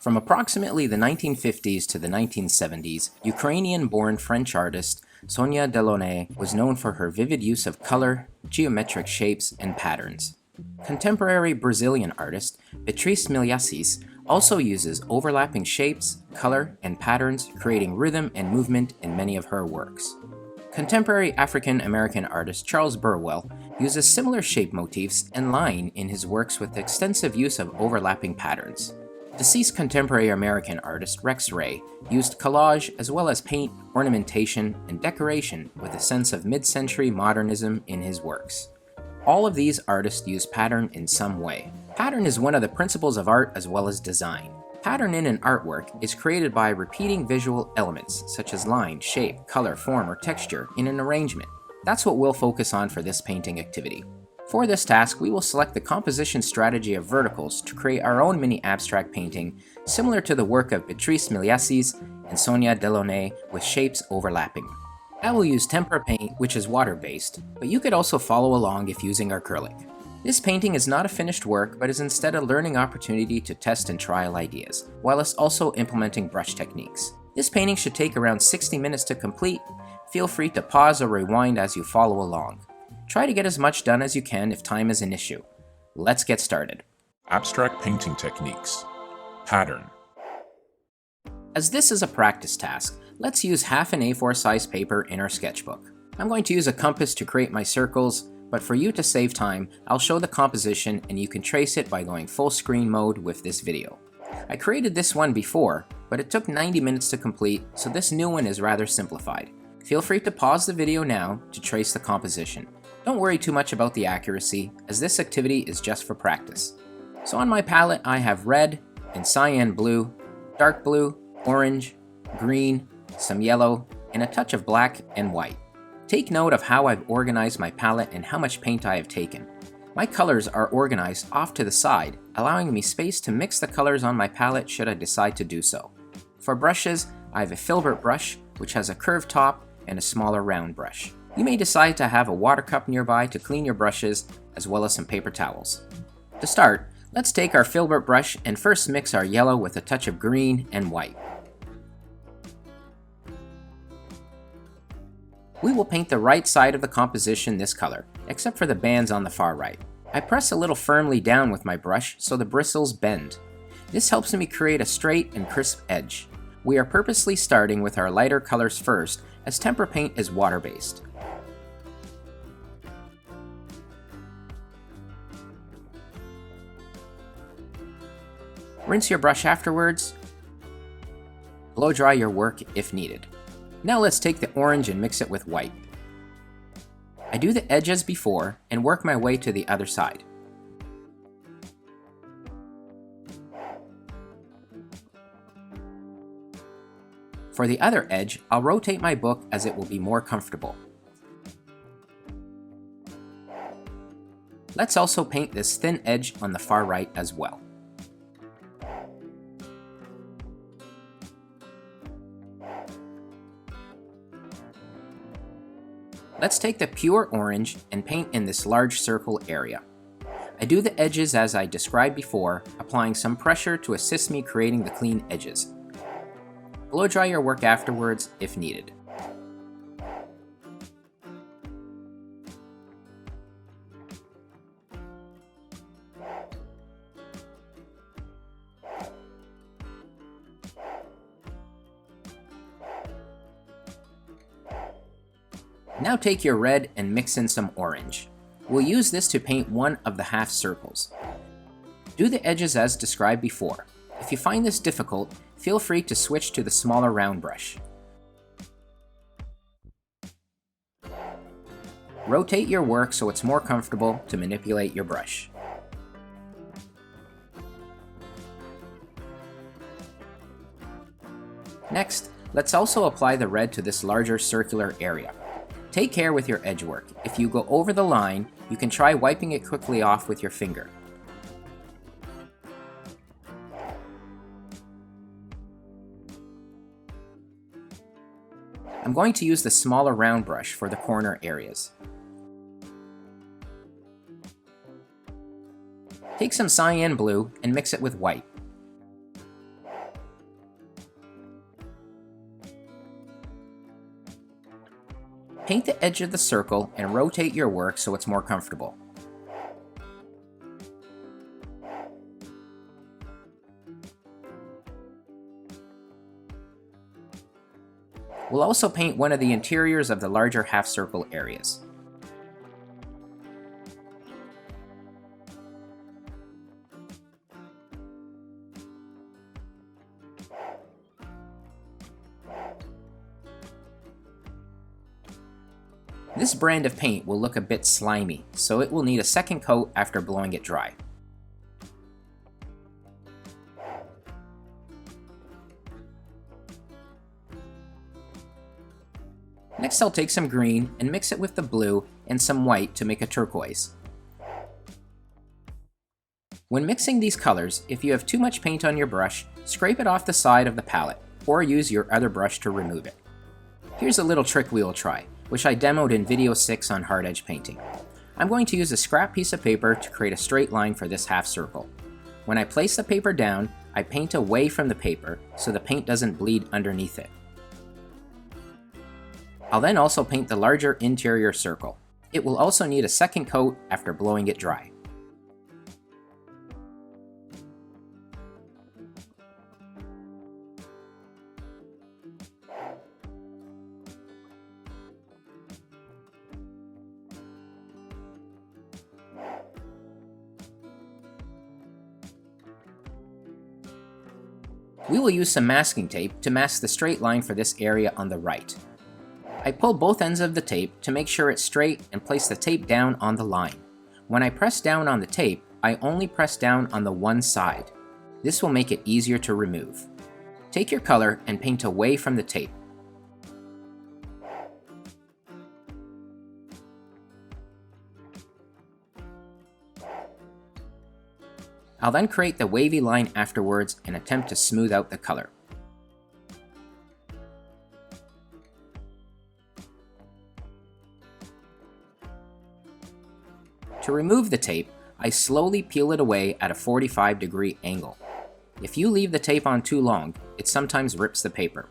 From approximately the 1950s to the 1970s, Ukrainian-born French artist Sonia Delaunay was known for her vivid use of color, geometric shapes, and patterns. Contemporary Brazilian artist Beatriz Milhazes also uses overlapping shapes, color, and patterns, creating rhythm and movement in many of her works. Contemporary African-American artist Charles Burwell uses similar shape motifs and line in his works with extensive use of overlapping patterns. Deceased contemporary American artist Rex Ray used collage as well as paint, ornamentation, and decoration with a sense of mid-century modernism in his works. All of these artists use pattern in some way. Pattern is one of the principles of art as well as design. Pattern in an artwork is created by repeating visual elements such as line, shape, color, form, or texture in an arrangement. That's what we'll focus on for this painting activity. For this task, we will select the composition strategy of verticals to create our own mini abstract painting similar to the work of Beatriz Milhazes and Sonia Delaunay with shapes overlapping. I will use tempera paint, which is water-based, but you could also follow along if using acrylic. This painting is not a finished work, but is instead a learning opportunity to test and trial ideas, while also implementing brush techniques. This painting should take around 60 minutes to complete. Feel free to pause or rewind as you follow along. Try to get as much done as you can if time is an issue. Let's get started. Abstract painting techniques. Pattern. As this is a practice task, let's use half an A4 size paper in our sketchbook. I'm going to use a compass to create my circles, but for you to save time, I'll show the composition and you can trace it by going full screen mode with this video. I created this one before, but it took 90 minutes to complete, so this new one is rather simplified. Feel free to pause the video now to trace the composition. Don't worry too much about the accuracy, as this activity is just for practice. So on my palette, I have red and cyan blue, dark blue, orange, green, some yellow, and a touch of black and white. Take note of how I've organized my palette and how much paint I have taken. My colors are organized off to the side, allowing me space to mix the colors on my palette should I decide to do so. For brushes, I have a filbert brush, which has a curved top and a smaller round brush. You may decide to have a water cup nearby to clean your brushes, as well as some paper towels. To start, let's take our filbert brush and first mix our yellow with a touch of green and white. We will paint the right side of the composition this color, except for the bands on the far right. I press a little firmly down with my brush so the bristles bend. This helps me create a straight and crisp edge. We are purposely starting with our lighter colors first, as tempera paint is water-based. Rinse your brush afterwards. Blow dry your work if needed. Now let's take the orange and mix it with white. I do the edge as before and work my way to the other side. For the other edge, I'll rotate my book as it will be more comfortable. Let's also paint this thin edge on the far right as well. Let's take the pure orange and paint in this large circle area. I do the edges as I described before, applying some pressure to assist me creating the clean edges. Blow dry your work afterwards if needed. Now take your red and mix in some orange. We'll use this to paint one of the half circles. Do the edges as described before. If you find this difficult, feel free to switch to the smaller round brush. Rotate your work so it's more comfortable to manipulate your brush. Next, let's also apply the red to this larger circular area. Take care with your edge work. If you go over the line, you can try wiping it quickly off with your finger. I'm going to use the smaller round brush for the corner areas. Take some cyan blue and mix it with white. Paint the edge of the circle and rotate your work so it's more comfortable. We'll also paint one of the interiors of the larger half-circle areas. This brand of paint will look a bit slimy, so it will need a second coat after blowing it dry. Next, I'll take some green and mix it with the blue and some white to make a turquoise. When mixing these colors, if you have too much paint on your brush, scrape it off the side of the palette, or use your other brush to remove it. Here's a little trick we will try, which I demoed in video 6 on hard edge painting. I'm going to use a scrap piece of paper to create a straight line for this half circle. When I place the paper down, I paint away from the paper so the paint doesn't bleed underneath it. I'll then also paint the larger interior circle. It will also need a second coat after blowing it dry. We will use some masking tape to mask the straight line for this area on the right. I pull both ends of the tape to make sure it's straight and place the tape down on the line. When I press down on the tape, I only press down on the one side. This will make it easier to remove. Take your color and paint away from the tape. I'll then create the wavy line afterwards and attempt to smooth out the color. To remove the tape, I slowly peel it away at a 45-degree angle. If you leave the tape on too long, it sometimes rips the paper.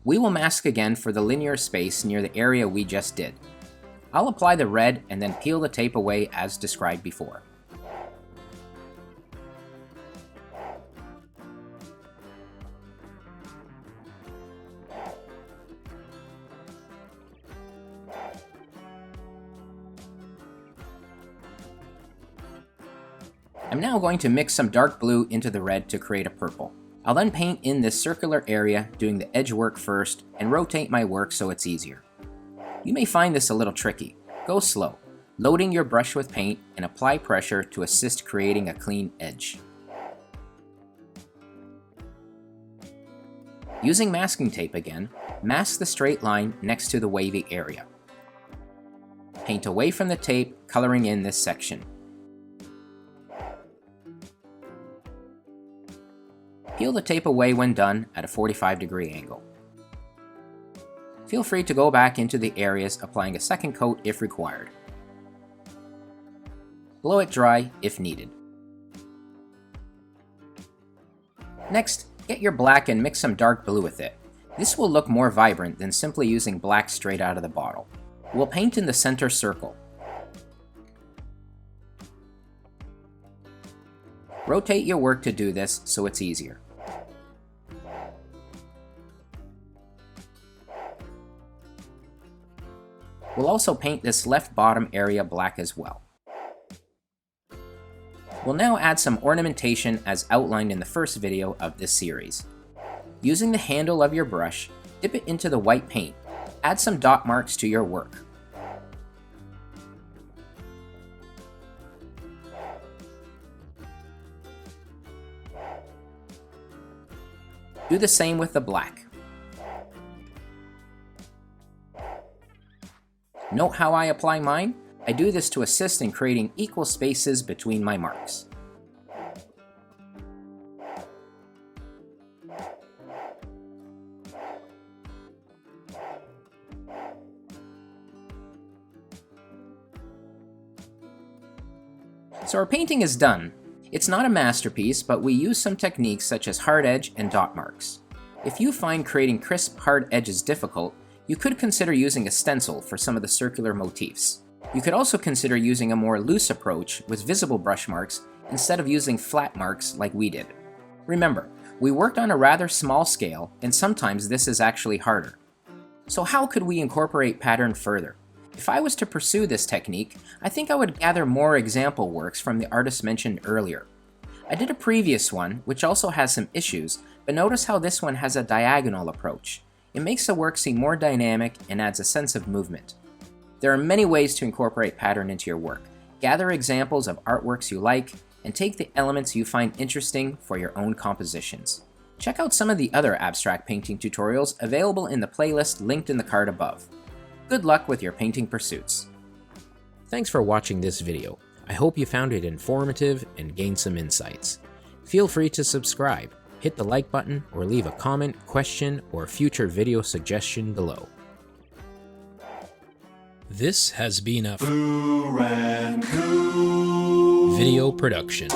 We will mask again for the linear space near the area we just did. I'll apply the red and then peel the tape away as described before. I'm now going to mix some dark blue into the red to create a purple. I'll then paint in this circular area, doing the edge work first, and rotate my work so it's easier. You may find this a little tricky. Go slow, loading your brush with paint and apply pressure to assist creating a clean edge. Using masking tape again, mask the straight line next to the wavy area. Paint away from the tape, coloring in this section. Peel the tape away when done at a 45-degree angle. Feel free to go back into the areas, applying a second coat if required. Blow it dry if needed. Next, get your black and mix some dark blue with it. This will look more vibrant than simply using black straight out of the bottle. We'll paint in the center circle. Rotate your work to do this so it's easier. We'll also paint this left bottom area black as well. We'll now add some ornamentation as outlined in the first video of this series. Using the handle of your brush, dip it into the white paint. Add some dot marks to your work. Do the same with the black. Note how I apply mine? I do this to assist in creating equal spaces between my marks. So our painting is done. It's not a masterpiece, but we use some techniques such as hard edge and dot marks. If you find creating crisp hard edges difficult, You could consider using a stencil for some of the circular motifs. You could also consider using a more loose approach with visible brush marks instead of using flat marks like we did. Remember, we worked on a rather small scale, and sometimes this is actually harder. So how could we incorporate pattern further? If I was to pursue this technique, I think I would gather more example works from the artists mentioned earlier. I did a previous one, which also has some issues, but notice how this one has a diagonal approach. It makes the work seem more dynamic and adds a sense of movement. There are many ways to incorporate pattern into your work. Gather examples of artworks you like, and take the elements you find interesting for your own compositions. Check out some of the other abstract painting tutorials available in the playlist linked in the card above. Good luck with your painting pursuits. Thanks for watching this video. I hope you found it informative and gained some insights. Feel free to subscribe, hit the like button, or leave a comment, question, or future video suggestion below. This has been a video production.